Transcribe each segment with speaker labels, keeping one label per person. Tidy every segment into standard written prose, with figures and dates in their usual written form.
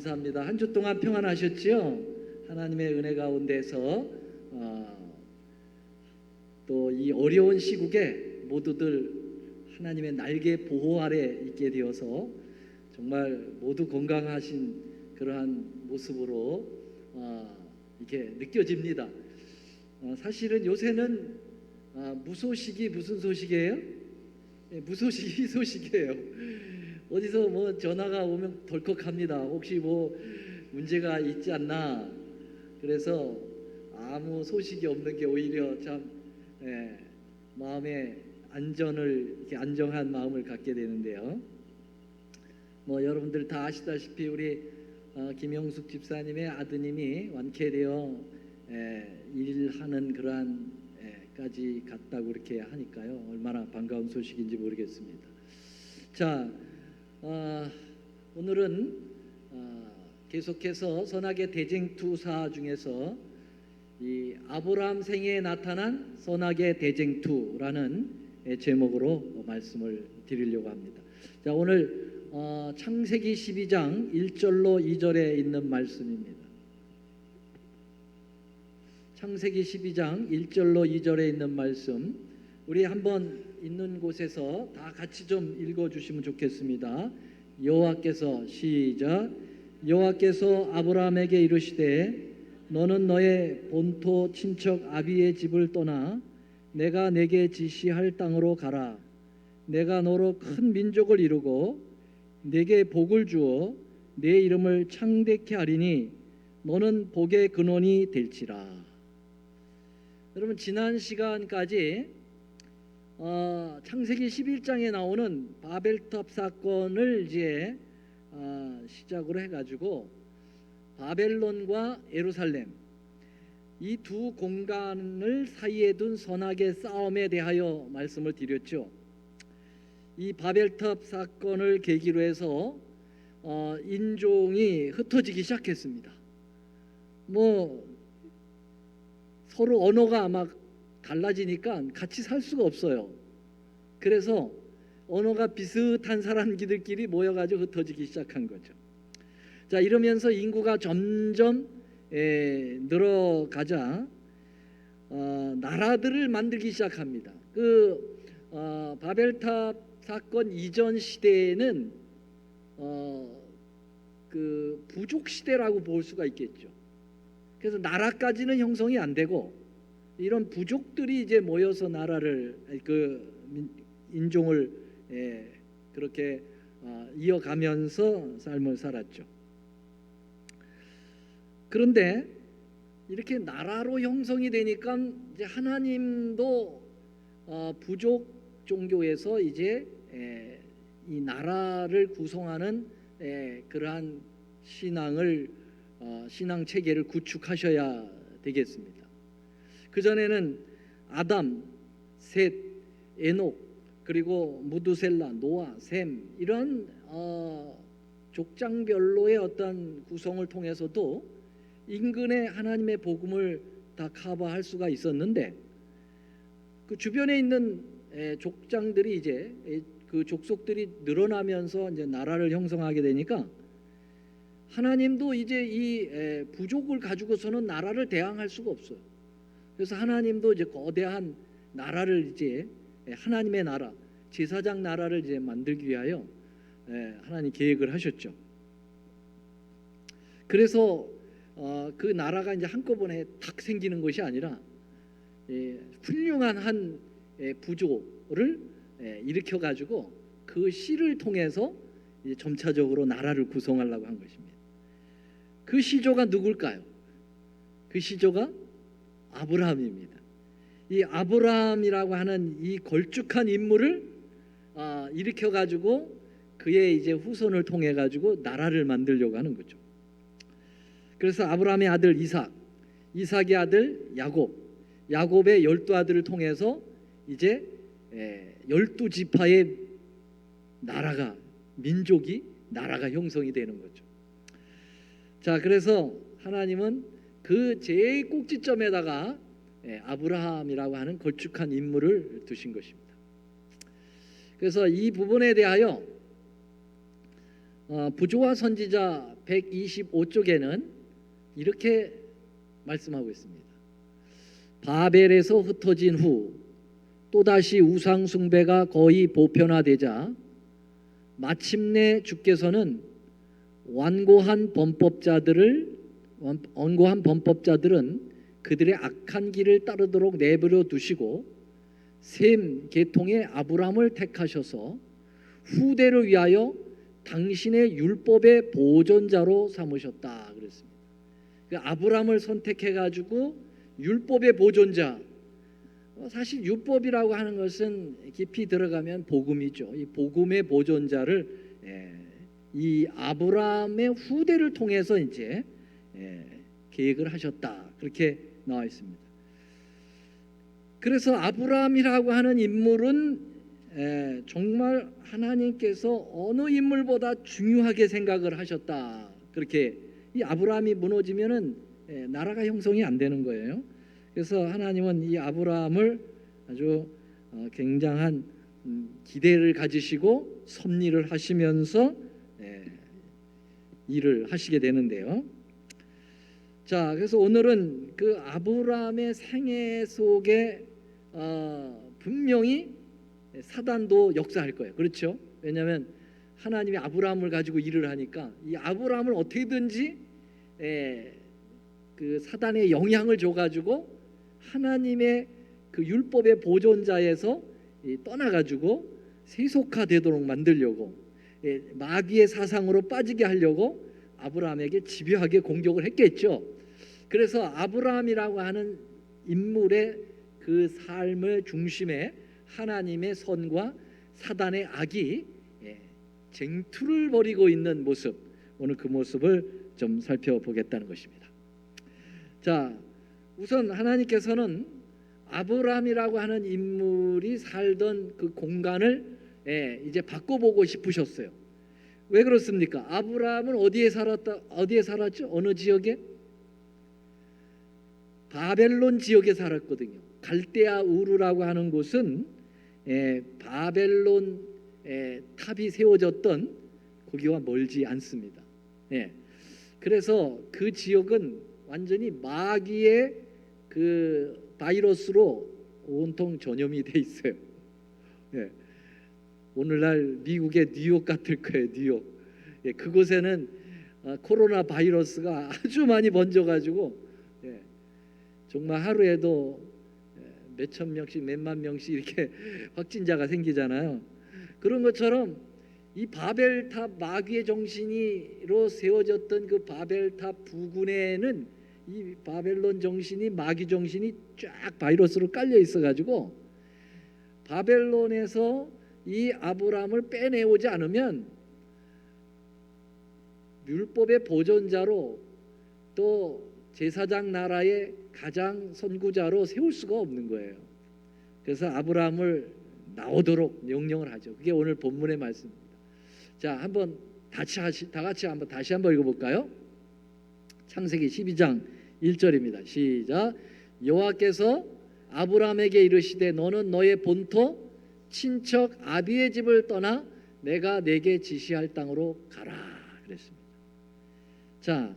Speaker 1: 감사합니다. 한 주 동안 평안하셨지요? 하나님의 은혜 가운데서 또 이 어려운 시국에 모두들 하나님의 날개 보호 아래 있게 되어서 정말 모두 건강하신 그러한 모습으로 이렇게 느껴집니다. 사실은 요새는 무소식이 무슨 소식이에요? 무소식이 희소식이에요. 어디서 뭐 전화가 오면 덜컥합니다. 혹시 뭐 문제가 있지 않나. 그래서 아무 소식이 없는 게 오히려 참 마음에 안전을 이렇게 안정한 마음을 갖게 되는데요. 뭐 여러분들 다 아시다시피 우리 김영숙 집사님의 아드님이 완쾌되어 일하는 그러한 까지 갔다고 이렇게 하니까요. 얼마나 반가운 소식인지 모르겠습니다. 자, 오늘은 계속해서 선악의 대쟁투사 중에서 이 아브라함 생애에 나타난 선악의 대쟁투라는 제목으로 말씀을 드리려고 합니다. 자, 오늘 창세기 12장 1절로 2절에 있는 말씀입니다. 창세기 12장 1절로 2절에 있는 말씀, 우리 한번 있는 곳에서 다 같이 좀 읽어주시면 좋겠습니다. 여호와께서 시작. 여호와께서 아브라함에게 이르시되 너는 너의 본토 친척 아비의 집을 떠나 내가 내게 지시할 땅으로 가라. 내가 너로 큰 민족을 이루고 내게 복을 주어 내 이름을 창대케 하리니 너는 복의 근원이 될지라. 여러분, 지난 시간까지 창세기 11장에 나오는 바벨탑 사건을 이제 시작으로 해가지고 바벨론과 예루살렘 이 두 공간을 사이에 둔 선악의 싸움에 대하여 말씀을 드렸죠. 이 바벨탑 사건을 계기로 해서 인종이 흩어지기 시작했습니다. 뭐 서로 언어가 막 달라지니까 같이 살 수가 없어요. 그래서 언어가 비슷한 사람들끼리 모여가지고 흩어지기 시작한 거죠. 자, 이러면서 인구가 점점 늘어가자 나라들을 만들기 시작합니다. 바벨탑 사건 이전 시대에는 부족 시대라고 볼 수가 있겠죠. 그래서 나라까지는 형성이 안 되고 이런 부족들이 이제 모여서 나라를 인종을 그렇게 이어가면서 삶을 살았죠. 그런데 이렇게 나라로 형성이 되니까 이제 하나님도 부족 종교에서 이제 이 나라를 구성하는 그러한 신앙 체계를 구축하셔야 되겠습니다. 그 전에는 아담, 셋, 에녹, 그리고 무두셀라, 노아, 셈 이런 족장별로의 어떤 구성을 통해서도 인근의 하나님의 복음을 다 커버할 수가 있었는데 그 주변에 있는 족장들이 이제 그 족속들이 늘어나면서 이제 나라를 형성하게 되니까 하나님도 이제 이 부족을 가지고서는 나라를 대항할 수가 없어요. 그래서 하나님도 이제 거대한 나라를 이제 하나님의 나라, 제사장 나라를 이제 만들기 위하여 하나님 계획을 하셨죠. 그래서 그 나라가 이제 한꺼번에 탁 생기는 것이 아니라 훌륭한 한 부조를 일으켜 가지고 그 씨를 통해서 이제 점차적으로 나라를 구성하려고 한 것입니다. 그 시조가 누굴까요? 그 시조가 아브라함입니다. 이 아브라함이라고 하는 이 걸쭉한 인물을 일으켜 가지고 그의 이제 후손을 통해 가지고 나라를 만들려고 하는 거죠. 그래서 아브라함의 아들 이삭, 이삭의 아들 야곱, 야곱의 12아들을 통해서 이제 12지파의 나라가 나라가 형성이 되는 거죠. 자, 그래서 하나님은 그 제일 꼭지점에다가 아브라함이라고 하는 걸쭉한 인물을 두신 것입니다. 그래서 이 부분에 대하여 부조와 선지자 125쪽에는 이렇게 말씀하고 있습니다. 바벨에서 흩어진 후 또다시 우상 숭배가 거의 보편화되자 마침내 주께서는 완고한 범법자들은 그들의 악한 길을 따르도록 내버려 두시고 셈 계통의 아브람을 택하셔서 후대를 위하여 당신의 율법의 보존자로 삼으셨다 그랬습니다. 그 아브람을 선택해 가지고 율법의 보존자, 사실 율법이라고 하는 것은 깊이 들어가면 복음이죠. 이 복음의 보존자를 이 아브람의 후대를 통해서 이제 계획을 하셨다 그렇게 나와 있습니다. 그래서 아브람이라고 하는 인물은 정말 하나님께서 어느 인물보다 중요하게 생각을 하셨다. 그렇게 이 아브람이 무너지면은 나라가 형성이 안 되는 거예요. 그래서 하나님은 이 아브람을 아주 굉장한 기대를 가지시고 섭리를 하시면서 일을 하시게 되는데요. 자, 그래서 오늘은 그 아브람의 생애 속에 분명히 사단도 역사할 거예요. 그렇죠? 왜냐하면 하나님이 아브람을 가지고 일을 하니까 이 아브람을 어떻게든지 그 사단의 영향을 줘가지고 하나님의 그 율법의 보존자에서 떠나가지고 세속화되도록 만들려고 마귀의 사상으로 빠지게 하려고 아브람에게 집요하게 공격을 했겠죠. 그래서 아브람이라고 하는 인물의 그 삶의 중심에 하나님의 선과 사단의 악이 쟁투를 벌이고 있는 모습, 오늘 그 모습을 좀 살펴보겠다는 것입니다. 자, 우선 하나님께서는 아브람이라고 하는 인물이 살던 그 공간을 이제 바꿔보고 싶으셨어요. 왜 그렇습니까? 아브람은 어디에 살았죠? 어느 지역에? 바벨론 지역에 살았거든요. 갈대아 우르라고 하는 곳은 바벨론 탑이 세워졌던 거기와 멀지 않습니다. 그래서 그 지역은 완전히 마귀의 그 바이러스로 온통 전염이 돼 있어요. 오늘날 미국의 뉴욕 같을 거예요. 뉴욕. 그곳에는 코로나 바이러스가 아주 많이 번져가지고 정말 하루에도 몇천 명씩 몇만 명씩 이렇게 확진자가 생기잖아요. 그런 것처럼 이 바벨탑 마귀의 정신이로 세워졌던 그 바벨탑 부근에는 이 바벨론 정신이 마귀 정신이 쫙 바이러스로 깔려 있어가지고 바벨론에서 이 아브람을 빼내오지 않으면 율법의 보존자로 또 제사장 나라의 가장 선구자로 세울 수가 없는 거예요. 그래서 아브람을 나오도록 명령을 하죠. 그게 오늘 본문의 말씀입니다. 자, 한번 다 같이 한번 다시 한번 읽어볼까요? 창세기 12장 1절입니다. 시작. 여호와께서 아브람에게 이르시되 너는 너의 본토 친척 아비의 집을 떠나 내가 내게 지시할 땅으로 가라 그랬습니다. 자,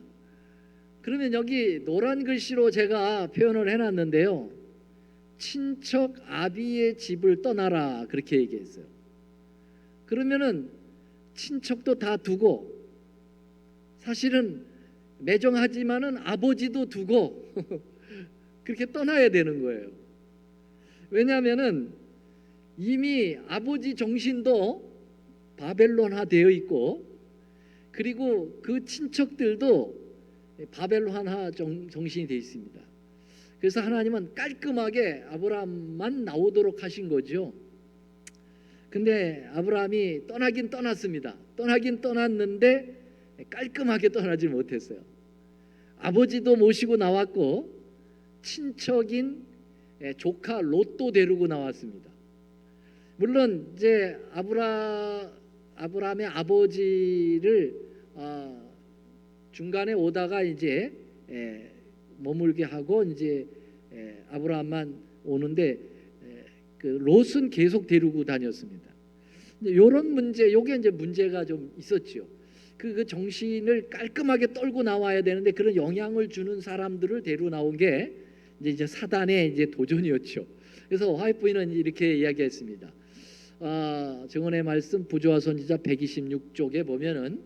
Speaker 1: 그러면 여기 노란 글씨로 제가 표현을 해놨는데요. 친척 아비의 집을 떠나라 그렇게 얘기했어요. 그러면은 친척도 다 두고 사실은 매정하지만은 아버지도 두고 그렇게 떠나야 되는 거예요. 왜냐하면은 이미 아버지 정신도 바벨론화 되어 있고 그리고 그 친척들도 바벨론화 정신이 되어 있습니다. 그래서 하나님은 깔끔하게 아브람만 나오도록 하신 거죠. 근데 아브람이 떠나긴 떠났습니다. 떠나긴 떠났는데 깔끔하게 떠나지 못했어요. 아버지도 모시고 나왔고 친척인 조카 롯도 데리고 나왔습니다. 물론 이제 아브람의 아버지를 중간에 오다가 이제 머물게 하고 이제 아브람만 오는데 그 롯은 계속 데리고 다녔습니다. 이런 문제, 요게 이제 문제가 좀 있었죠. 그 정신을 깔끔하게 떨고 나와야 되는데 그런 영향을 주는 사람들을 데리고 나온 게 이제 사단의 이제 도전이었죠. 그래서 화이트부인은 이렇게 이야기했습니다. 정언의 말씀 부조와 선지자 126쪽에 보면은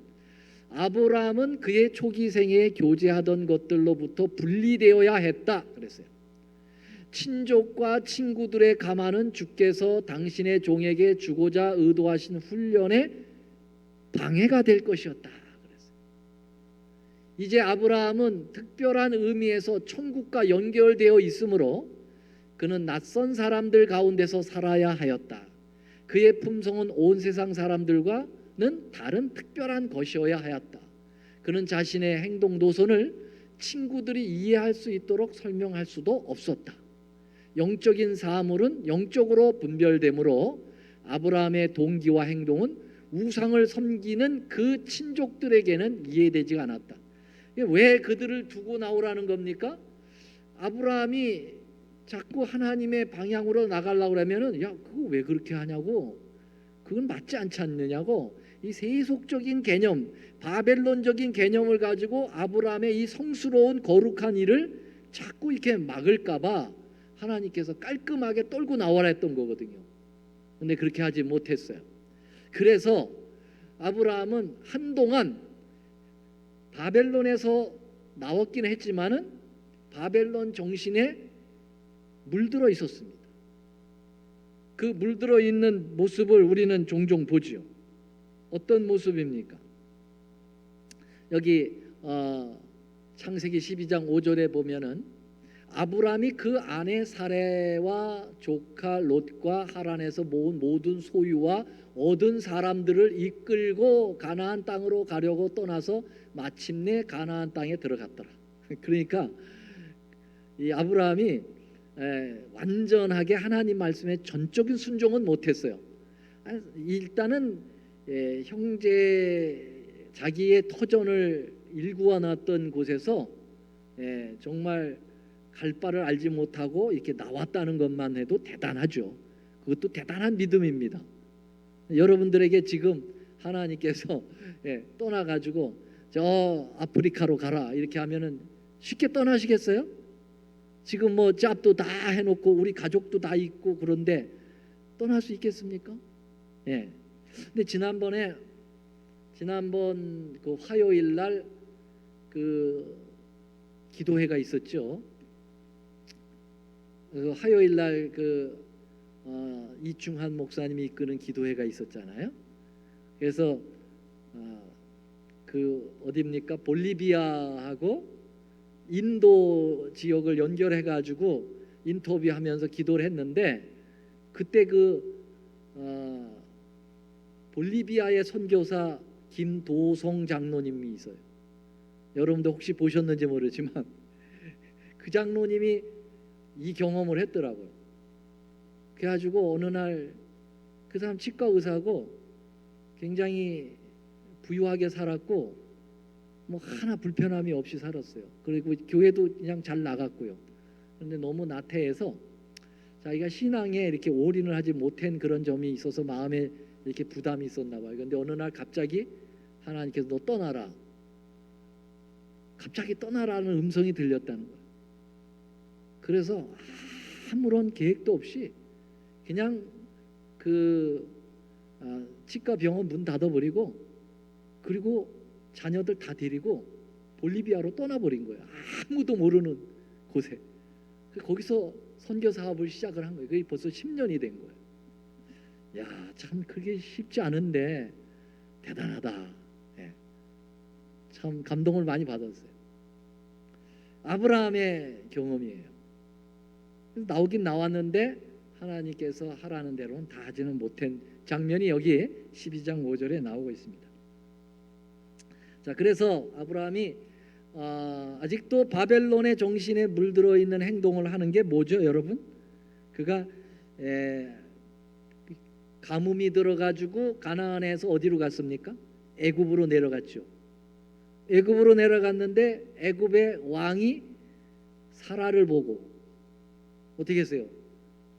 Speaker 1: 아브라함은 그의 초기 생애에 교제하던 것들로부터 분리되어야 했다 그랬어요. 친족과 친구들의 가만은 주께서 당신의 종에게 주고자 의도하신 훈련에 방해가 될 것이었다 그랬어요. 이제 아브라함은 특별한 의미에서 천국과 연결되어 있으므로 그는 낯선 사람들 가운데서 살아야 하였다. 그의 품성은 온 세상 사람들과는 다른 특별한 것이어야 하였다. 그는 자신의 행동 노선을 친구들이 이해할 수 있도록 설명할 수도 없었다. 영적인 사물은 영적으로 분별되므로 아브라함의 동기와 행동은 우상을 섬기는 그 친족들에게는 이해되지가 않았다. 왜 그들을 두고 나오라는 겁니까? 아브라함이 자꾸 하나님의 방향으로 나가려고 그러면은 야 그거 왜 그렇게 하냐고, 그건 맞지 않지 않느냐고, 이 세속적인 개념, 바벨론적인 개념을 가지고 아브라함의 이 성스러운 거룩한 일을 자꾸 이렇게 막을까봐 하나님께서 깔끔하게 떨고 나와라 했던 거거든요. 근데 그렇게 하지 못했어요. 그래서 아브라함은 한동안 바벨론에서 나왔기는 했지만은 바벨론 정신에 물들어 있었습니다. 그 물들어 있는 모습을 우리는 종종 보지요. 어떤 모습입니까? 여기 창세기 12장 5절에 보면은 아브라함이 그 아내 사레와 조카 롯과 하란에서 모은 모든 소유와 얻은 사람들을 이끌고 가나안 땅으로 가려고 떠나서 마침내 가나안 땅에 들어갔더라. 그러니까 이 아브라함이 완전하게 하나님 말씀에 전적인 순종은 못했어요. 일단은 형제 자기의 터전을 일구어 놨던 곳에서 정말 갈 바를 알지 못하고 이렇게 나왔다는 것만 해도 대단하죠. 그것도 대단한 믿음입니다. 여러분들에게 지금 하나님께서 떠나가지고 저 아프리카로 가라 이렇게 하면은 쉽게 떠나시겠어요? 지금 뭐 잡도 다 해놓고 우리 가족도 다 있고 그런데 떠날 수 있겠습니까? 근데 지난번 그 화요일 날 그 기도회가 있었죠. 그 화요일 날 이충한 목사님이 이끄는 기도회가 있었잖아요. 그래서 그 어디입니까? 볼리비아하고 인도 지역을 연결해 가지고 인터뷰하면서 기도를 했는데 그때 볼리비아의 선교사 김도성 장로님이 있어요. 여러분도 혹시 보셨는지 모르지만 그 장로님이 이 경험을 했더라고요. 그래가지고 어느 날 그 사람 치과 의사고 굉장히 부유하게 살았고 뭐 하나 불편함이 없이 살았어요. 그리고 교회도 그냥 잘 나갔고요. 그런데 너무 나태해서 자기가 신앙에 이렇게 올인을 하지 못한 그런 점이 있어서 마음에 이렇게 부담이 있었나 봐요. 그런데 어느 날 갑자기 하나님께서 너 떠나라, 갑자기 떠나라는 음성이 들렸다는 거예요. 그래서 아무런 계획도 없이 그냥 치과 병원 문 닫아버리고 그리고 자녀들 다 데리고 볼리비아로 떠나버린 거예요. 아무도 모르는 곳에. 거기서 선교 사업을 시작을 한 거예요. 그게 벌써 10년이 된 거예요. 야, 참 그게 쉽지 않은데 대단하다. 참 감동을 많이 받았어요. 아브라함의 경험이에요. 나오긴 나왔는데 하나님께서 하라는 대로는 다 하지는 못한 장면이 여기 12장 5절에 나오고 있습니다. 자, 그래서 아브라함이 아직도 바벨론의 정신에 물들어 있는 행동을 하는 게 뭐죠, 여러분? 그가 가뭄이 들어가지고 가나안에서 어디로 갔습니까? 애굽으로 내려갔죠. 애굽으로 내려갔는데 애굽의 왕이 사라를 보고 어떻게 했어요?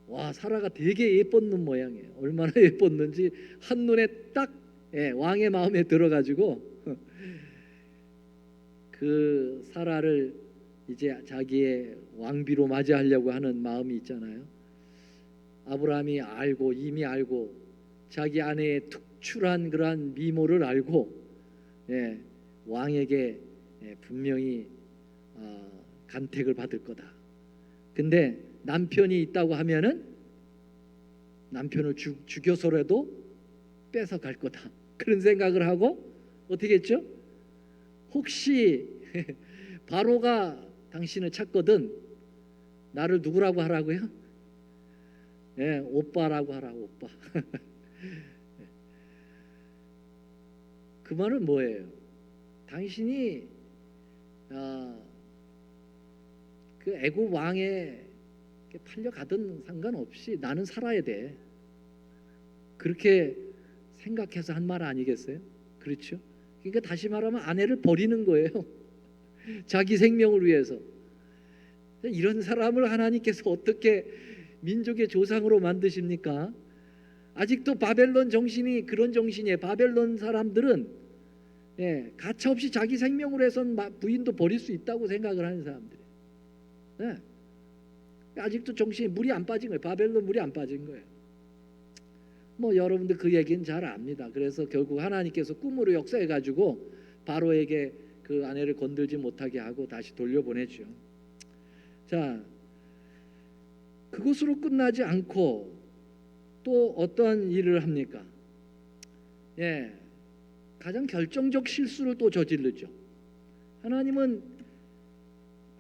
Speaker 1: 와, 사라가 되게 예뻤는 모양이에요. 얼마나 예뻤는지 한눈에 딱 왕의 마음에 들어가지고 그 사라를 이제 자기의 왕비로 맞이하려고 하는 마음이 있잖아요. 아브라함이 알고 이미 알고 자기 아내의 특출한 그러한 미모를 알고 왕에게 분명히 간택을 받을 거다. 근데 남편이 있다고 하면은 남편을 죽여서라도 뺏어갈 거다. 그런 생각을 하고 어떻게 했죠? 혹시 바로가 당신을 찾거든 나를 누구라고 하라고요? 오빠라고 하라. 오빠. 그 말은 뭐예요? 당신이 그 애굽 왕에 팔려가든 상관없이 나는 살아야 돼. 그렇게 생각해서 한 말 아니겠어요? 그렇죠? 그러니까 다시 말하면 아내를 버리는 거예요. 자기 생명을 위해서. 이런 사람을 하나님께서 어떻게 민족의 조상으로 만드십니까? 아직도 바벨론 정신이 그런 정신이에요. 바벨론 사람들은 가차없이 자기 생명을 해선 부인도 버릴 수 있다고 생각을 하는 사람들이에요. 아직도 정신이 물이 안 빠진 거예요. 바벨론 물이 안 빠진 거예요. 뭐 여러분들 그 얘기는 잘 압니다. 그래서 결국 하나님께서 꿈으로 역사해 가지고 바로에게 그 아내를 건들지 못하게 하고 다시 돌려보내죠. 자, 그것으로 끝나지 않고 또 어떤 일을 합니까? 가장 결정적 실수를 또 저지르죠. 하나님은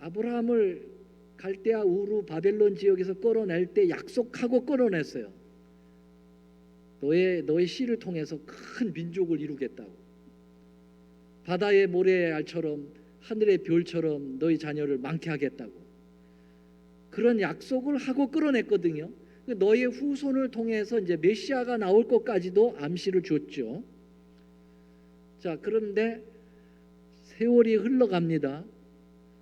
Speaker 1: 아브라함을 갈대아 우르 바벨론 지역에서 끌어낼 때 약속하고 끌어냈어요. 너의 씨를 통해서 큰 민족을 이루겠다고. 바다의 모래알처럼 하늘의 별처럼 너희 자녀를 많게 하겠다고. 그런 약속을 하고 끌어냈거든요. 너의 후손을 통해서 이제 메시아가 나올 것까지도 암시를 줬죠. 자, 그런데 세월이 흘러갑니다.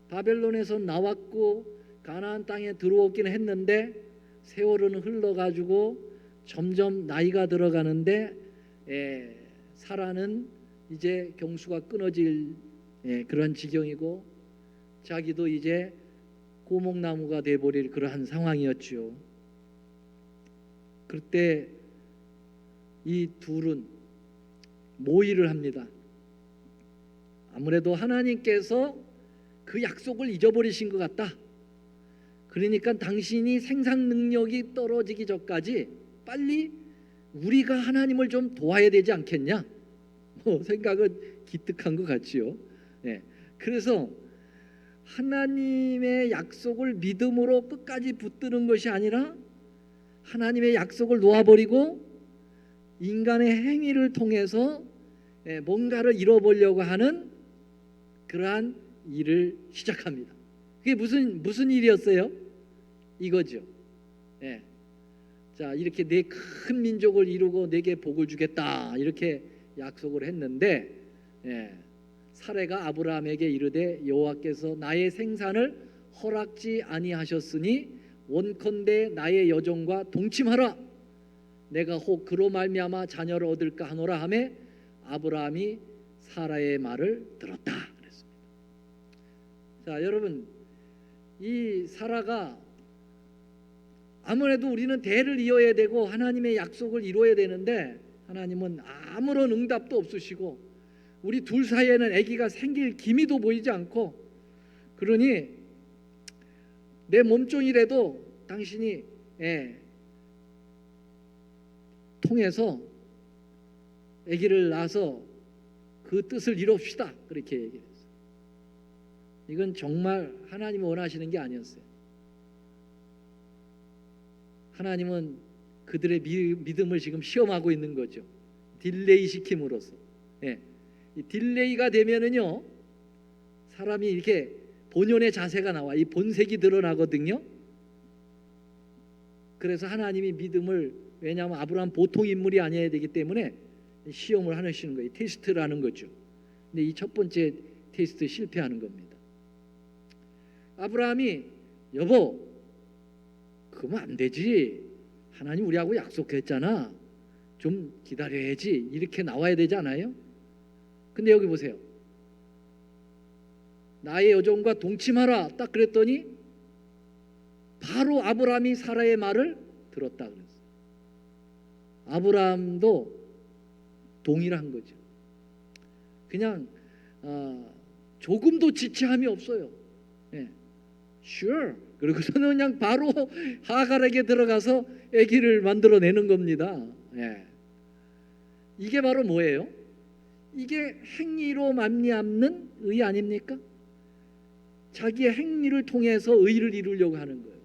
Speaker 1: 바벨론에서 나왔고 가나안 땅에 들어오기는 했는데 세월은 흘러가지고 점점 나이가 들어가는데 사라는 이제 경수가 끊어질 그런 지경이고 자기도 이제 고목나무가 돼버릴 그러한 상황이었죠. 그때 이 둘은 모의를 합니다. 아무래도 하나님께서 그 약속을 잊어버리신 것 같다. 그러니까 당신이 생산 능력이 떨어지기 전까지 빨리 우리가 하나님을 좀 도와야 되지 않겠냐? 생각은 기특한 것 같지요. 그래서 하나님의 약속을 믿음으로 끝까지 붙드는 것이 아니라 하나님의 약속을 놓아버리고 인간의 행위를 통해서 뭔가를 이뤄보려고 하는 그러한 일을 시작합니다. 그게 무슨 일이었어요? 이거죠. 자, 이렇게 내 큰 민족을 이루고 내게 복을 주겠다 이렇게 약속을 했는데 사레가 아브라함에게 이르되 여호와께서 나의 생산을 허락지 아니하셨으니 원컨대 나의 여종과 동침하라. 내가 혹 그로 말미암아 자녀를 얻을까 하노라 하매 아브라함이 사라의 말을 들었다 그랬습니다. 자, 여러분, 이 사라가 아무래도 우리는 대를 이어야 되고 하나님의 약속을 이루어야 되는데 하나님은 아무런 응답도 없으시고 우리 둘 사이에는 아기가 생길 기미도 보이지 않고 그러니 내 몸종이라도 당신이 통해서 아기를 낳아서 그 뜻을 이룹시다 그렇게 얘기했어요. 이건 정말 하나님이 원하시는 게 아니었어요. 하나님은 그들의 믿음을 지금 시험하고 있는 거죠. 딜레이 시킴으로써. 이 딜레이가 되면은요 사람이 이렇게 본연의 자세가 나와 이 본색이 드러나거든요. 그래서 하나님이 믿음을 왜냐하면 아브라함 보통 인물이 아니어야 되기 때문에 시험을 하시는 거예요. 테스트를 하는 거죠. 근데 이 첫 번째 테스트 실패하는 겁니다. 아브라함이 여보 그러면 안 되지. 하나님 우리하고 약속했잖아. 좀 기다려야지. 이렇게 나와야 되지 않아요? 근데 여기 보세요. 나의 여종과 동침하라 딱 그랬더니 바로 아브라함이 사라의 말을 들었다 그랬어요. 아브라함도 동의를 한 거죠. 그냥 조금도 지체함이 없어요. 예. Sure. 그리고서는 그냥 바로 하갈에게 들어가서 아기를 만들어내는 겁니다. 예. 이게 바로 뭐예요? 이게 행위로 말미암는 의 아닙니까? 자기의 행위를 통해서 의를 이루려고 하는 거예요.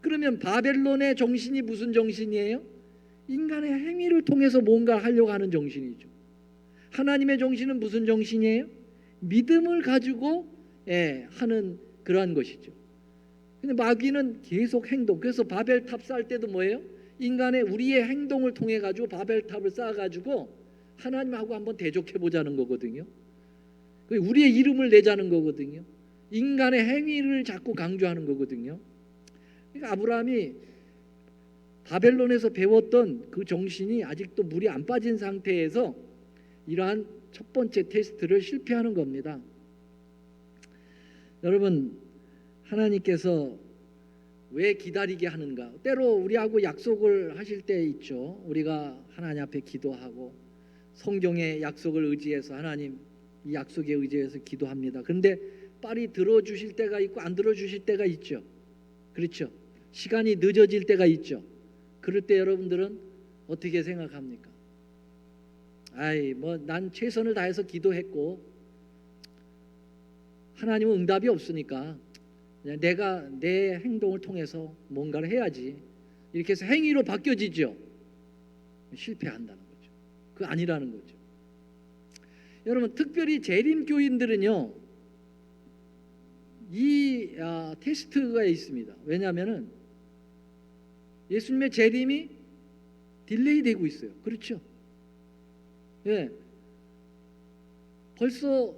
Speaker 1: 그러면 바벨론의 정신이 무슨 정신이에요? 인간의 행위를 통해서 뭔가 하려고 하는 정신이죠. 하나님의 정신은 무슨 정신이에요? 믿음을 가지고 하는 그러한 것이죠. 근데 마귀는 계속 행동. 그래서 바벨탑 쌓을 때도 뭐예요? 인간의 우리의 행동을 통해 가지고 바벨탑을 쌓아 가지고 하나님하고 한번 대적해 보자는 거거든요. 우리의 이름을 내자는 거거든요. 인간의 행위를 자꾸 강조하는 거거든요. 그러니까 아브라함이 바벨론에서 배웠던 그 정신이 아직도 물이 안 빠진 상태에서 이러한 첫 번째 테스트를 실패하는 겁니다. 여러분, 하나님께서 왜 기다리게 하는가? 때로 우리하고 약속을 하실 때 있죠. 우리가 하나님 앞에 기도하고 성경의 약속을 의지해서 하나님 이 약속에 의지해서 기도합니다. 그런데 빨리 들어주실 때가 있고 안 들어주실 때가 있죠. 그렇죠? 시간이 늦어질 때가 있죠. 그럴 때 여러분들은 어떻게 생각합니까? 아이 뭐 난 최선을 다해서 기도했고 하나님은 응답이 없으니까 내가 내 행동을 통해서 뭔가를 해야지. 이렇게 해서 행위로 바뀌어지죠. 실패한다는 거죠. 그거 아니라는 거죠. 여러분, 특별히 재림교인들은요 이 테스트가 있습니다. 왜냐하면은 예수님의 재림이 딜레이 되고 있어요. 그렇죠? 예. 벌써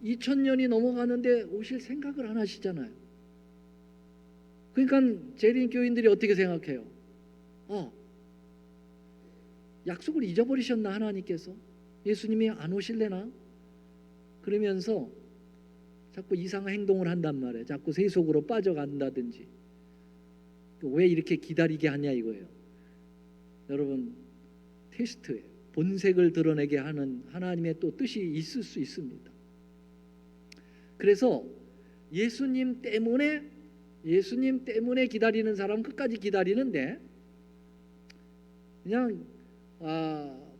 Speaker 1: 2000년이 넘어가는데 오실 생각을 안 하시잖아요. 그러니까 재림교인들이 어떻게 생각해요? 약속을 잊어버리셨나 하나님께서? 예수님이 안 오실래나? 그러면서 자꾸 이상한 행동을 한단 말이에요. 자꾸 세속으로 빠져간다든지. 왜 이렇게 기다리게 하냐 이거예요. 여러분, 테스트예요. 본색을 드러내게 하는 하나님의 또 뜻이 있을 수 있습니다. 그래서 예수님 때문에 기다리는 사람은 끝까지 기다리는데 그냥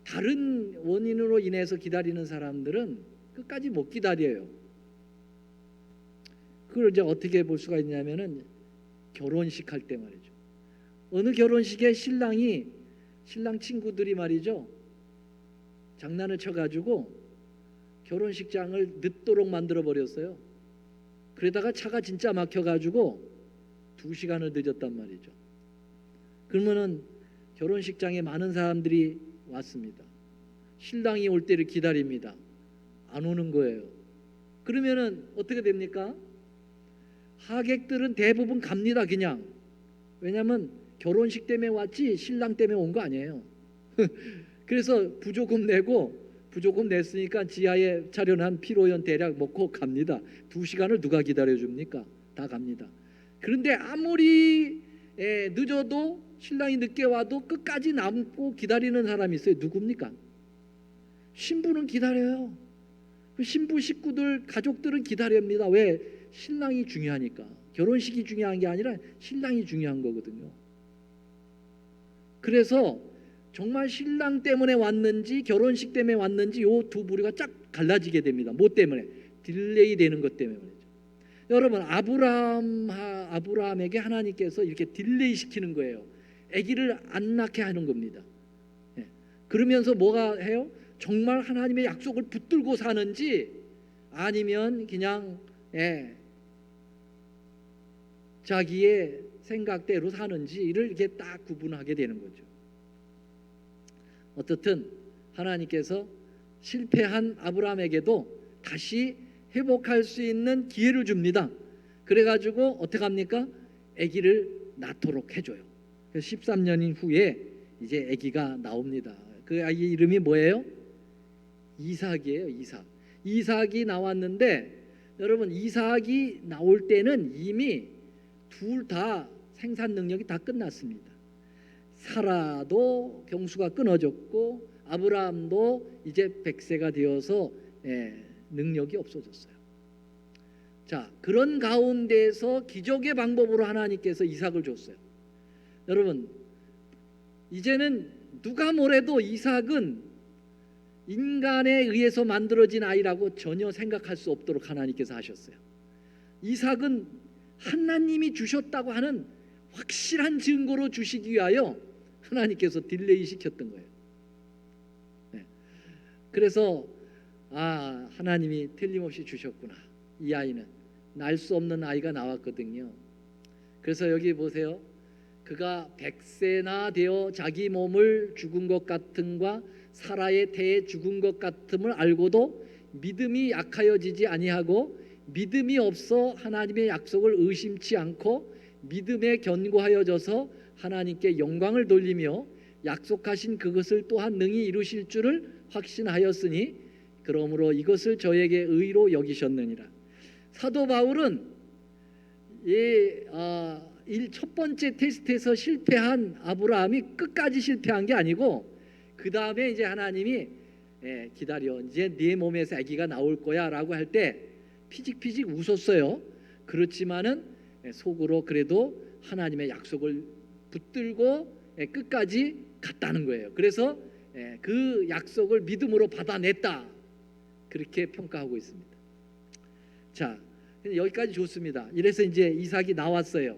Speaker 1: 다른 원인으로 인해서 기다리는 사람들은 끝까지 못 기다려요. 그걸 이제 어떻게 볼 수가 있냐면은 결혼식 할 때 말이죠. 어느 결혼식에 신랑 친구들이 말이죠. 장난을 쳐가지고 결혼식장을 늦도록 만들어 버렸어요. 그러다가 차가 진짜 막혀가지고 2시간을 늦었단 말이죠. 그러면은 결혼식장에 많은 사람들이 왔습니다. 신랑이 올 때를 기다립니다. 안 오는 거예요. 그러면은 어떻게 됩니까? 하객들은 대부분 갑니다. 그냥. 왜냐하면 결혼식 때문에 왔지 신랑 때문에 온 거 아니에요. 그래서 부조금 냈으니까 지하에 차려난 피로연 대략 먹고 갑니다. 2시간을 누가 기다려줍니까? 다 갑니다. 그런데 아무리 늦어도 신랑이 늦게 와도 끝까지 남고 기다리는 사람이 있어요. 누굽니까? 신부는 기다려요. 신부 식구들 가족들은 기다립니다. 왜? 신랑이 중요하니까. 결혼식이 중요한 게 아니라 신랑이 중요한 거거든요. 그래서 정말 신랑 때문에 왔는지 결혼식 때문에 왔는지 요 두 부류가 쫙 갈라지게 됩니다. 뭐 때문에? 딜레이 되는 것 때문에 말이죠. 여러분, 아브라함에게 하나님께서 이렇게 딜레이 시키는 거예요. 아기를 안 낳게 하는 겁니다. 그러면서 뭐가 해요? 정말 하나님의 약속을 붙들고 사는지 아니면 그냥 자기의 생각대로 사는지를 이렇게 딱 구분하게 되는 거죠. 어떻든 하나님께서 실패한 아브라함에게도 다시 회복할 수 있는 기회를 줍니다. 그래가지고 어떻게 합니까? 아기를 낳도록 해줘요. 그래서 13년 후에 이제 아기가 나옵니다. 그 아기 이름이 뭐예요? 이삭이에요. 이삭이 나왔는데 여러분 이삭이 나올 때는 이미 둘 다 생산 능력이 다 끝났습니다. 사라도 경수가 끊어졌고 아브라함도 이제 100세가 되어서 능력이 없어졌어요. 자, 그런 가운데서 기적의 방법으로 하나님께서 이삭을 줬어요. 여러분 이제는 누가 뭐래도 이삭은 인간에 의해서 만들어진 아이라고 전혀 생각할 수 없도록 하나님께서 하셨어요. 이삭은 하나님이 주셨다고 하는 확실한 증거로 주시기 위하여 하나님께서 딜레이 시켰던 거예요. 그래서 하나님이 틀림없이 주셨구나. 이 아이는 날 수 없는 아이가 나왔거든요. 그래서 여기 보세요. 그가 100세나 되어 자기 몸을 죽은 것 같음과 사라의 태에 죽은 것 같음을 알고도 믿음이 약하여지지 아니하고 믿음이 없어 하나님의 약속을 의심치 않고 믿음에 견고하여져서 하나님께 영광을 돌리며 약속하신 그것을 또한 능히 이루실 줄을 확신하였으니 그러므로 이것을 저에게 의로 여기셨느니라. 사도 바울은 첫 번째 테스트에서 실패한 아브라함이 끝까지 실패한 게 아니고 그 다음에 이제 하나님이 기다려 이제 네 몸에서 아기가 나올 거야 라고 할 때 피직피직 웃었어요. 그렇지만은 속으로 그래도 하나님의 약속을 붙들고 끝까지 갔다는 거예요. 그래서 그 약속을 믿음으로 받아냈다 그렇게 평가하고 있습니다. 자, 여기까지 좋습니다. 이래서 이제 이삭이 나왔어요.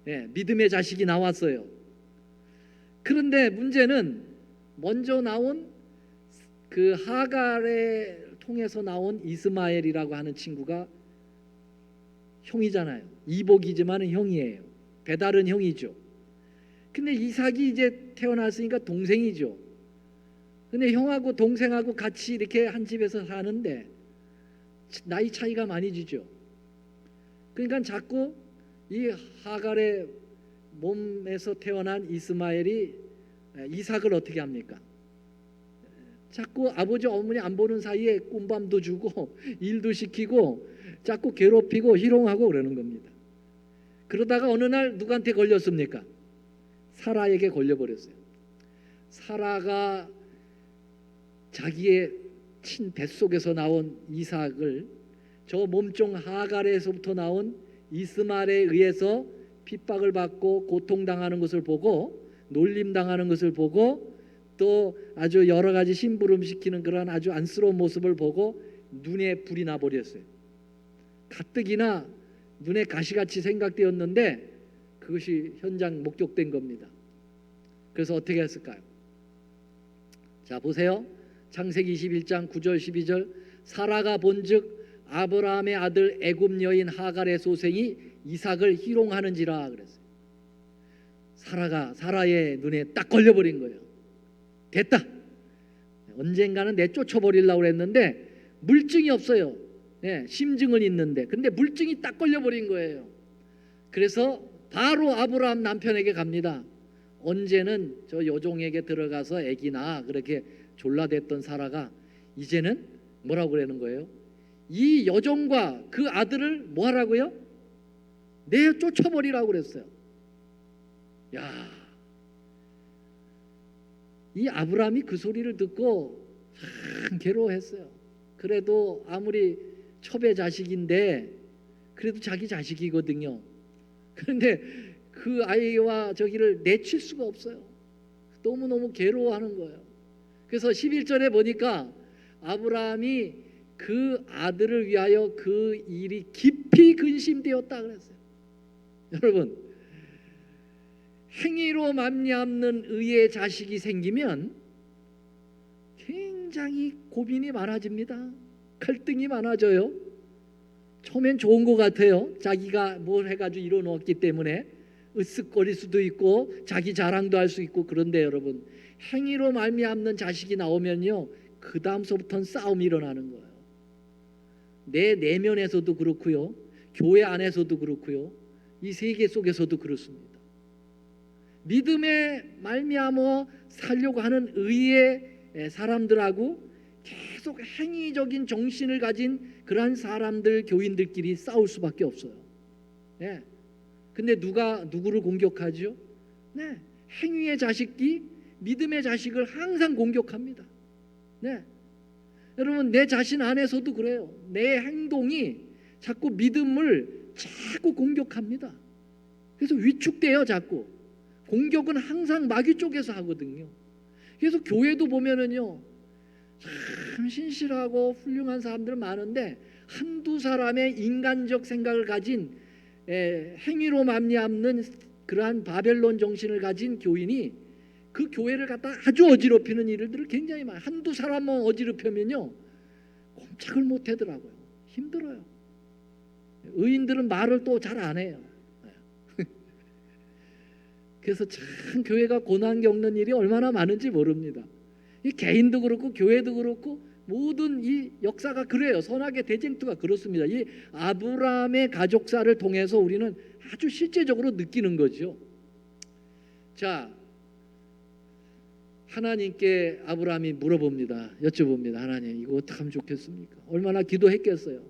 Speaker 1: 믿음의 자식이 나왔어요. 그런데 문제는 먼저 나온 그 하갈에 통해서 나온 이스마엘이라고 하는 친구가 형이잖아요. 이복이지만 형이에요. 배달은 형이죠. 근데 이삭이 이제 태어났으니까 동생이죠. 근데 형하고 동생하고 같이 이렇게 한 집에서 사는데 나이 차이가 많이 지죠. 그러니까 자꾸 이 하갈의 몸에서 태어난 이스마엘이 이삭을 어떻게 합니까? 자꾸 아버지 어머니 안 보는 사이에 꿈밤도 주고 일도 시키고 자꾸 괴롭히고 희롱하고 그러는 겁니다. 그러다가 어느 날 누구한테 걸렸습니까? 사라에게 걸려버렸어요. 사라가 자기의 친 뱃속에서 나온 이삭을 저 몸종 하갈에서부터 나온 이스마엘에 의해서 핍박을 받고 고통당하는 것을 보고 놀림당하는 것을 보고 또 아주 여러 가지 심부름시키는 그런 아주 안쓰러운 모습을 보고 눈에 불이 나버렸어요. 가뜩이나 눈에 가시같이 생각되었는데 그것이 현장 목격된 겁니다. 그래서 어떻게 했을까요? 자 보세요. 창세기 21장 9절 12절 사라가 본즉 아브라함의 아들 애굽 여인 하갈의 소생이 이삭을 희롱하는지라 그랬어요. 사라의 눈에 딱 걸려버린 거예요. 됐다. 언젠가는 내쫓아버리려고 했는데 물증이 없어요. 심증은 있는데 근데 물증이 딱 걸려버린 거예요. 그래서 바로 아브라함 남편에게 갑니다. 언제는 저 여종에게 들어가서 애기 낳아 그렇게 졸라댔던 사라가 이제는 뭐라고 그러는 거예요? 이 여종과 그 아들을 뭐 하라고요? 내쫓아버리라고 그랬어요. 야, 이 아브라함이 그 소리를 듣고 참 괴로워했어요. 그래도 아무리 첩의 자식인데 그래도 자기 자식이거든요. 그런데 그 아이와 저기를 내칠 수가 없어요. 너무너무 괴로워하는 거예요. 그래서 11절에 보니까 아브라함이 그 아들을 위하여 그 일이 깊이 근심되었다 그랬어요. 여러분 행위로 말미암는 의의 자식이 생기면 굉장히 고민이 많아집니다. 갈등이 많아져요. 처음엔 좋은 것 같아요. 자기가 뭘 해가지고 이뤄놓았기 때문에 으쓱거릴 수도 있고 자기 자랑도 할 수 있고. 그런데 여러분 행위로 말미암는 자식이 나오면요 그 다음서부터는 싸움이 일어나는 거예요. 내 내면에서도 그렇고요, 교회 안에서도 그렇고요, 이 세계 속에서도 그렇습니다. 믿음에 말미암아 살려고 하는 의의 사람들하고 계속 행위적인 정신을 가진 그러한 사람들, 교인들끼리 싸울 수밖에 없어요. 네. 근데 누가 누구를 공격하죠? 네. 행위의 자식이 믿음의 자식을 항상 공격합니다. 네. 여러분, 내 자신 안에서도 그래요. 내 행동이 자꾸 믿음을 자꾸 공격합니다. 그래서 위축돼요. 자꾸. 공격은 항상 마귀 쪽에서 하거든요. 그래서 교회도 보면은요, 참 신실하고 훌륭한 사람들 많은데 한두 사람의 인간적 생각을 가진 행위로 말미암는 그러한 바벨론 정신을 가진 교인이 그 교회를 갖다 아주 어지럽히는 일들을 굉장히 많아요. 한두 사람만 어지럽히면요 꼼짝을 못 하더라고요. 힘들어요. 의인들은 말을 또 잘 안 해요. 그래서 참 교회가 고난 겪는 일이 얼마나 많은지 모릅니다. 이 개인도 그렇고 교회도 그렇고 모든 이 역사가 그래요. 선악의 대쟁투가 그렇습니다. 이 아브라함의 가족사를 통해서 우리는 아주 실제적으로 느끼는 거죠. 자, 하나님께 아브라함이 물어봅니다. 여쭤봅니다. 하나님, 이거 어떻게 하면 좋겠습니까? 얼마나 기도했겠어요.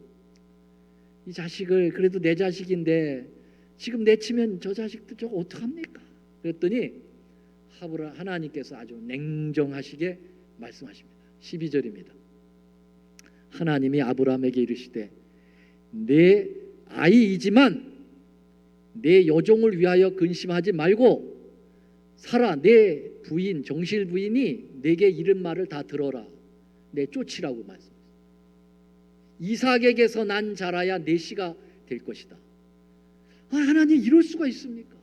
Speaker 1: 이 자식을, 그래도 내 자식인데 지금 내치면 저 자식도 저거 어떡합니까? 그랬더니 하나님께서 아주 냉정하시게 말씀하십니다. 12절입니다. 하나님이 아브라함에게 이르시되 내 아이이지만 내 여종을 위하여 근심하지 말고 사라 내 부인 정실 부인이 내게 이른 말을 다 들어라. 내 쫓으라고 말씀했습니다. 이삭에게서 난 자라야 내 씨가 될 것이다. 하나님 이럴 수가 있습니까?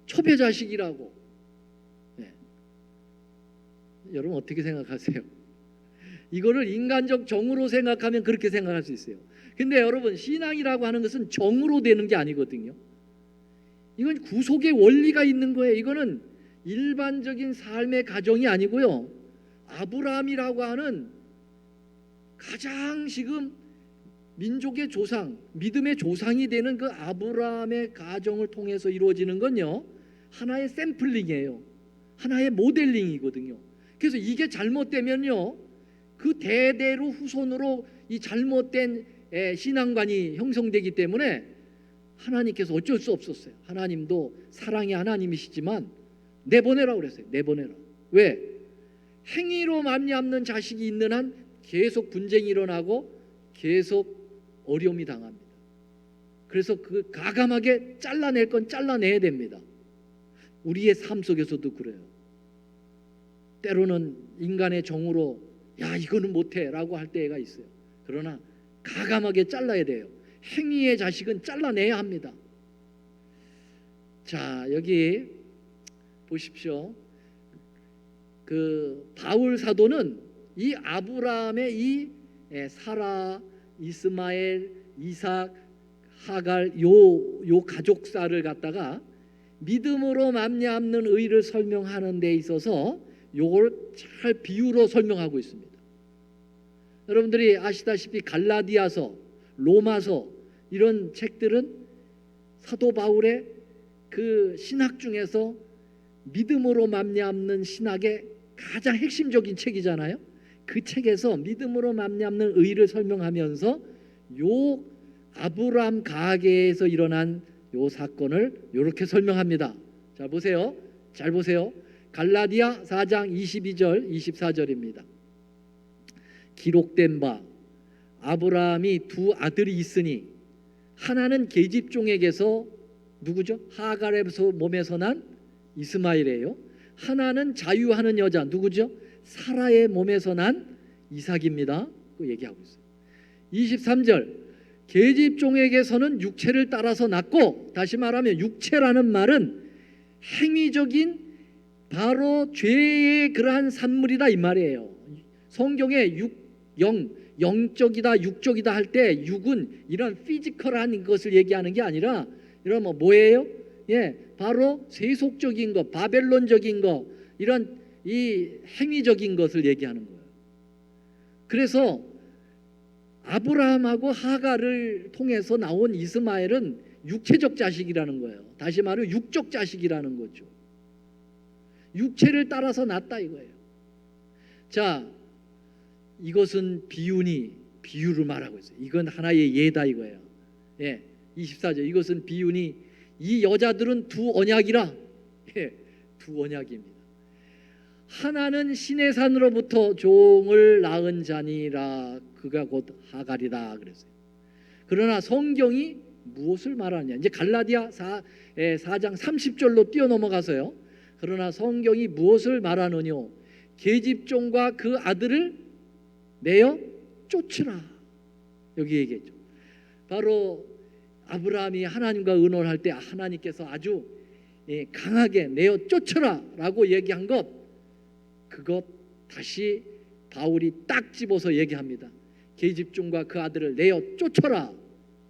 Speaker 1: 첩의 자식이라고. 네. 여러분 어떻게 생각하세요? 이거를 인간적 정으로 생각하면 그렇게 생각할 수 있어요. 근데 여러분 신앙이라고 하는 것은 정으로 되는 게 아니거든요. 이건 구속의 원리가 있는 거예요. 이거는 일반적인 삶의 가정이 아니고요. 아브라함이라고 하는 가장 지금 민족의 조상, 믿음의 조상이 되는 그 아브라함의 가정을 통해서 이루어지는 건요, 하나의 샘플링이에요. 하나의 모델링이거든요. 그래서 이게 잘못되면요, 그 대대로 후손으로 이 잘못된 신앙관이 형성되기 때문에 하나님께서 어쩔 수 없었어요. 하나님도 사랑의 하나님이시지만 내보내라고 그랬어요. 내보내라. 왜? 행위로 말미암는 자식이 있는 한 계속 분쟁이 일어나고 계속 어려움이 당합니다. 그래서 그 가감하게 잘라낼 건 잘라내야 됩니다. 우리의 삶 속에서도 그래요. 때로는 인간의 정으로 야 이거는 못해 라고 할 때가 있어요. 그러나 가감하게 잘라야 돼요. 행위의 자식은 잘라내야 합니다. 자, 여기 보십시오. 그 바울 사도는 이 아브라함의 이 사라, 이스마엘, 이삭, 하갈 요 가족사를 갖다가 믿음으로 말미암는 의를 설명하는 데 있어서 요걸 잘 비유로 설명하고 있습니다. 여러분들이 아시다시피 갈라디아서, 로마서 이런 책들은 사도 바울의 그 신학 중에서 믿음으로 말미암는 신학의 가장 핵심적인 책이잖아요. 그 책에서 믿음으로 말미암는 의를 설명하면서 요 아브라함 가계에서 일어난 요 사건을 이렇게 설명합니다. 자 보세요. 잘 보세요. 갈라디아 4장 22절 24절입니다. 기록된 바 아브라함이 두 아들이 있으니 하나는 계집종에게서 누구죠? 하갈의 몸에서 난 이스마엘이에요. 하나는 자유하는 여자 누구죠? 사라의 몸에서 난 이삭입니다. 그 얘기하고 있어요. 23절 계집종에게서는 육체를 따라서 낳고, 다시 말하면 육체라는 말은 행위적인 바로 죄의 그러한 산물이다 이 말이에요. 성경에 영적이다 육적이다 할 때 육은 이런 피지컬한 것을 얘기하는 게 아니라 이런 뭐예요? 예, 바로 세속적인 것, 바벨론적인 것, 이런 이 행위적인 것을 얘기하는 거예요. 그래서 아브라함하고 하갈을 통해서 나온 이스마엘은 육체적 자식이라는 거예요. 다시 말해 육적 자식이라는 거죠. 육체를 따라서 낳았다 이거예요. 자, 이것은 비유를 말하고 있어요. 이건 하나의 예다 이거예요. 예, 24절 이것은 비유니 이 여자들은 두 언약이라. 예, 두 언약입니다. 하나는 신의 산으로부터 종을 낳은 자니라 그가 곧 하갈이다 그랬어요. 그러나 성경이 무엇을 말하느냐? 이제 갈라디아 4장 30절로 뛰어넘어가서요. 그러나 성경이 무엇을 말하느냐? 계집종과 그 아들을 내어 쫓으라. 여기 얘기했죠. 바로 아브라함이 하나님과 의논할 때 하나님께서 아주 강하게 내어 쫓으라 라고 얘기한 것, 그것 다시 바울이 딱 집어서 얘기합니다. 계집종과 그 아들을 내어 쫓아라.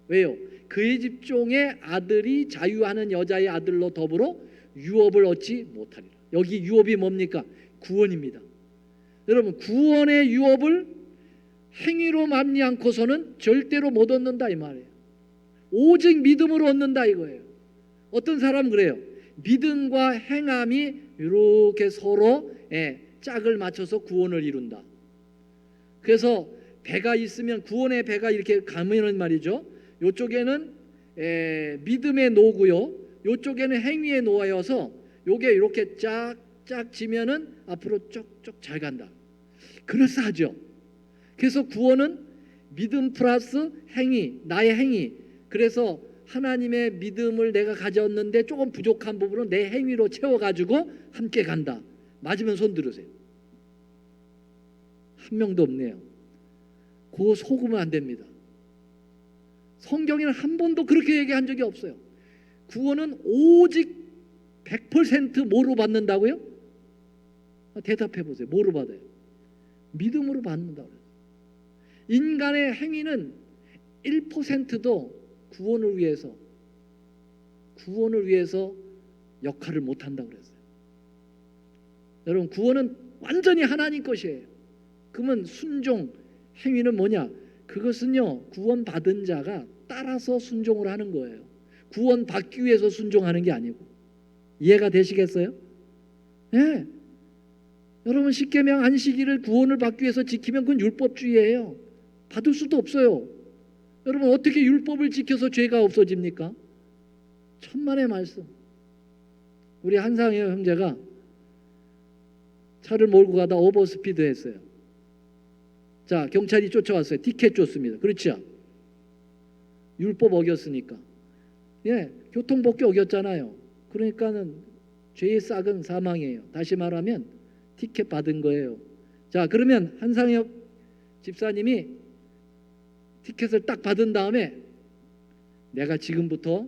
Speaker 1: 왜요? 그의 집종의 아들이 자유하는 여자의 아들로 더불어 유업을 얻지 못하리라. 여기 유업이 뭡니까? 구원입니다. 여러분, 구원의 유업을 행위로 맞지 않고서는 절대로 못 얻는다 이 말이에요. 오직 믿음으로 얻는다 이거예요. 어떤 사람은 그래요. 믿음과 행함이 이렇게 서로 짝을 맞춰서 구원을 이룬다. 그래서 배가 있으면 구원의 배가 이렇게 가면은 말이죠. 이쪽에는 믿음의 노고요, 이쪽에는 행위의 노여서 요게 이렇게 짝짝 지면은 앞으로 쪽쪽 잘 간다. 그럴싸하죠. 그래서 구원은 믿음 플러스 행위, 나의 행위. 그래서 하나님의 믿음을 내가 가졌는데 조금 부족한 부분은 내 행위로 채워가지고 함께 간다. 맞으면 손 들으세요. 한 명도 없네요. 그거 속으면 안 됩니다. 성경에는 한 번도 그렇게 얘기한 적이 없어요. 구원은 오직 100% 뭐로 받는다고요? 대답해 보세요. 뭐로 받아요? 믿음으로 받는다고요. 인간의 행위는 1%도 구원을 위해서 역할을 못한다고 그랬어요. 여러분, 구원은 완전히 하나님 것이에요. 그러면 순종, 행위는 뭐냐? 그것은요, 구원 받은 자가 따라서 순종을 하는 거예요. 구원 받기 위해서 순종하는 게 아니고. 이해가 되시겠어요? 네. 여러분, 십계명 안식일을 구원을 받기 위해서 지키면 그건 율법주의예요. 받을 수도 없어요. 여러분, 어떻게 율법을 지켜서 죄가 없어집니까? 천만의 말씀. 우리 한상희 형제가 차를 몰고 가다 오버스피드 했어요. 자, 경찰이 쫓아왔어요. 티켓 줬습니다. 그렇죠? 율법 어겼으니까. 예, 교통법규 어겼잖아요. 그러니까는 죄의 싹은 사망이에요. 다시 말하면 티켓 받은 거예요. 자, 그러면 한상혁 집사님이 티켓을 딱 받은 다음에 내가 지금부터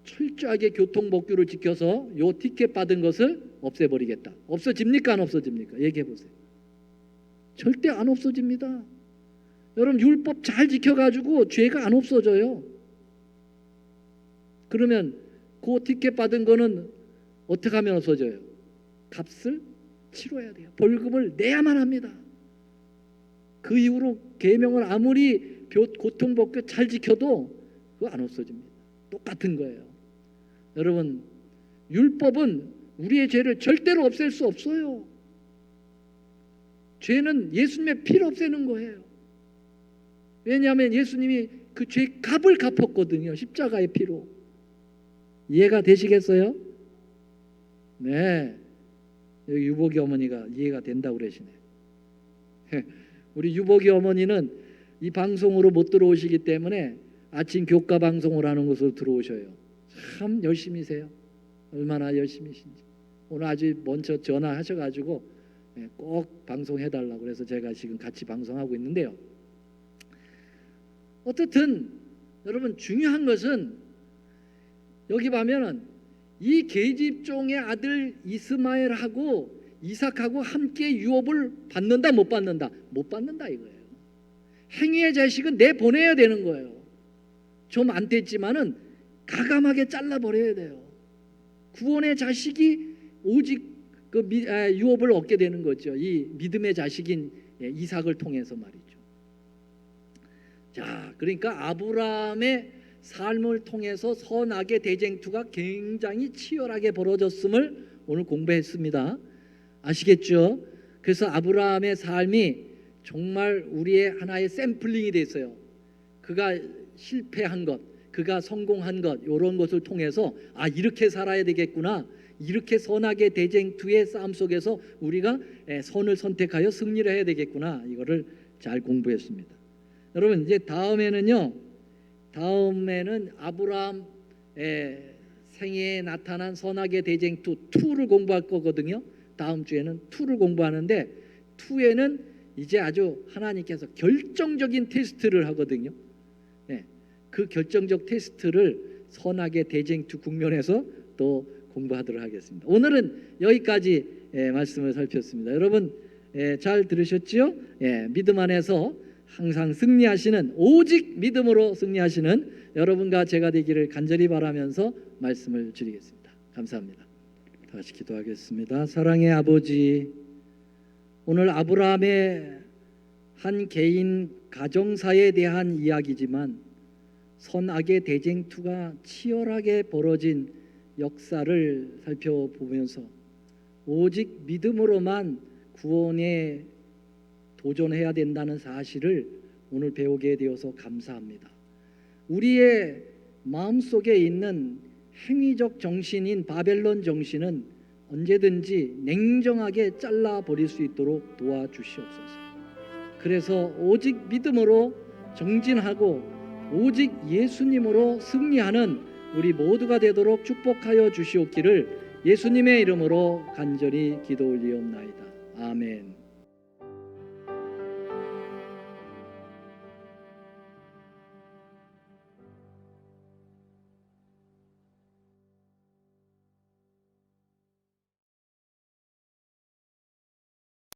Speaker 1: 철저하게 교통법규를 지켜서 요 티켓 받은 것을 없애버리겠다. 없어집니까? 안 없어집니까? 얘기해 보세요. 절대 안 없어집니다. 여러분, 율법 잘 지켜가지고 죄가 안 없어져요. 그러면 그 티켓 받은 거는 어떻게 하면 없어져요? 값을 치러야 돼요. 벌금을 내야만 합니다. 그 이후로 계명을 아무리 고통법규 잘 지켜도 그거 안 없어집니다. 똑같은 거예요. 여러분, 율법은 우리의 죄를 절대로 없앨 수 없어요. 죄는 예수님의 피로 없애는 거예요. 왜냐하면 예수님이 그 죄 값을 갚았거든요. 십자가의 피로. 이해가 되시겠어요? 네. 여기 유복이 어머니가 이해가 된다고 그러시네. 우리 유복이 어머니는 이 방송으로 못 들어오시기 때문에 아침 교가 방송을 하는 것으로 들어오셔요. 참 열심히세요. 얼마나 열심히신지. 오늘 아주 먼저 전화하셔가지고 꼭 방송해달라고 그래서 제가 지금 같이 방송하고 있는데요. 어쨌든 여러분, 중요한 것은 여기 보면은 이 계집종의 아들 이스마엘하고 이삭하고 함께 유업을 받는다 못 받는다? 못 받는다 이거예요. 행위의 자식은 내보내야 되는 거예요. 좀 안 됐지만은 가감하게 잘라버려야 돼요. 구원의 자식이 오직 그 유업을 얻게 되는 거죠. 이 믿음의 자식인 이삭을 통해서 말이죠. 자, 그러니까 아브라함의 삶을 통해서 선악의 대쟁투가 굉장히 치열하게 벌어졌음을 오늘 공부했습니다. 아시겠죠? 그래서 아브라함의 삶이 정말 우리의 하나의 샘플링이 돼 있어요. 그가 실패한 것, 그가 성공한 것, 이런 것을 통해서 이렇게 살아야 되겠구나, 이렇게 선악의 대쟁투의 싸움 속에서 우리가 선을 선택하여 승리를 해야 되겠구나, 이거를 잘 공부했습니다. 여러분, 이제 다음에는 아브라함 생애에 나타난 선악의 대쟁투 2를 공부할 거거든요. 다음 주에는 2를 공부하는데 2에는 이제 아주 하나님께서 결정적인 테스트를 하거든요. 그 결정적 테스트를 선악의 대쟁투 국면에서 또 공부하도록 하겠습니다. 오늘은 여기까지 말씀을 살폈습니다. 여러분 잘 들으셨죠? 믿음 안에서 항상 승리하시는, 오직 믿음으로 승리하시는 여러분과 제가 되기를 간절히 바라면서 말씀을 드리겠습니다. 감사합니다. 다시 기도하겠습니다. 사랑의 아버지, 오늘 아브라함의 한 개인 가정사에 대한 이야기지만 선악의 대쟁투가 치열하게 벌어진 역사를 살펴보면서 오직 믿음으로만 구원에 도전해야 된다는 사실을 오늘 배우게 되어서 감사합니다. 우리의 마음속에 있는 행위적 정신인 바벨론 정신은 언제든지 냉정하게 잘라버릴 수 있도록 도와주시옵소서. 그래서 오직 믿음으로 정진하고 오직 예수님으로 승리하는 우리 모두가 되도록 축복하여 주시옵기를 예수님의 이름으로 간절히 기도 올리옵나이다. 아멘.